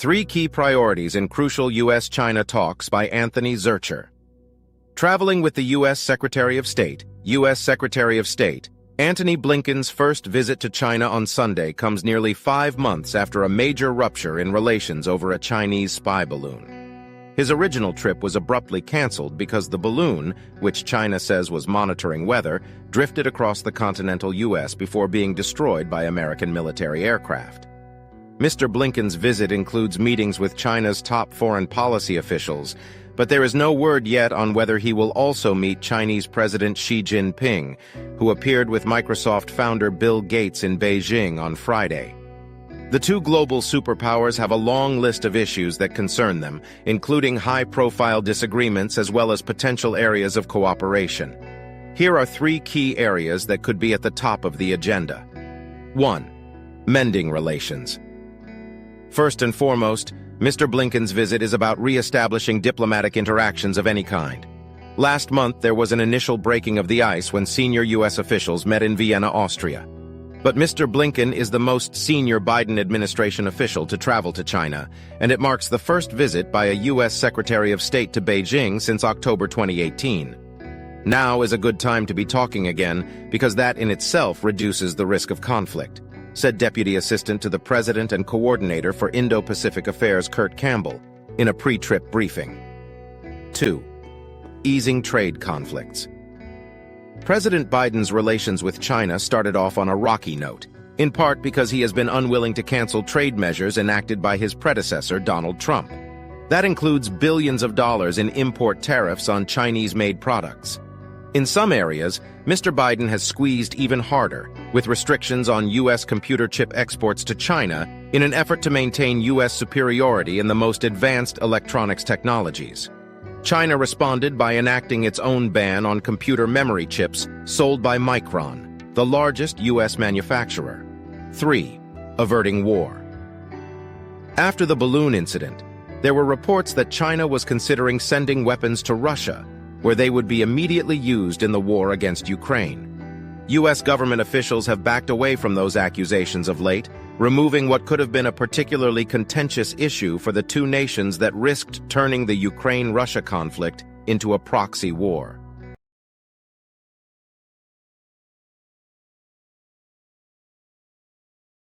Three Key Priorities in Crucial U.S.-China Talks by Anthony Zurcher. Traveling with the U.S. Secretary of State, Antony Blinken's first visit to China on Sunday comes nearly 5 months after a major rupture in relations over a Chinese spy balloon. His original trip was abruptly canceled because the balloon, which China says was monitoring weather, drifted across the continental U.S. before being destroyed by American military aircraft. Mr. Blinken's visit includes meetings with China's top foreign policy officials, but there is no word yet on whether he will also meet Chinese President Xi Jinping, who appeared with Microsoft founder Bill Gates in Beijing on Friday. The two global superpowers have a long list of issues that concern them, including high-profile disagreements as well as potential areas of cooperation. Here are 3 key areas that could be at the top of the agenda. 1. Mending relations. First and foremost, Mr. Blinken's visit is about re-establishing diplomatic interactions of any kind. Last month, there was an initial breaking of the ice when senior U.S. officials met in Vienna, Austria. But Mr. Blinken is the most senior Biden administration official to travel to China, and it marks the first visit by a U.S. Secretary of State to Beijing since October 2018. Now is a good time to be talking again, because that in itself reduces the risk of conflict, said Deputy Assistant to the President and Coordinator for Indo-Pacific Affairs Kurt Campbell in a pre-trip briefing. 2. Easing trade conflicts. President Biden's relations with China started off on a rocky note, in part because he has been unwilling to cancel trade measures enacted by his predecessor, Donald Trump. That includes billions of dollars in import tariffs on Chinese-made products. In some areas, Mr. Biden has squeezed even harder, with restrictions on U.S. computer chip exports to China in an effort to maintain U.S. superiority in the most advanced electronics technologies. China responded by enacting its own ban on computer memory chips sold by Micron, the largest U.S. manufacturer. 3. Averting war. After the balloon incident, there were reports that China was considering sending weapons to Russia, where they would be immediately used in the war against Ukraine. U.S. government officials have backed away from those accusations of late, removing what could have been a particularly contentious issue for the two nations that risked turning the Ukraine-Russia conflict into a proxy war.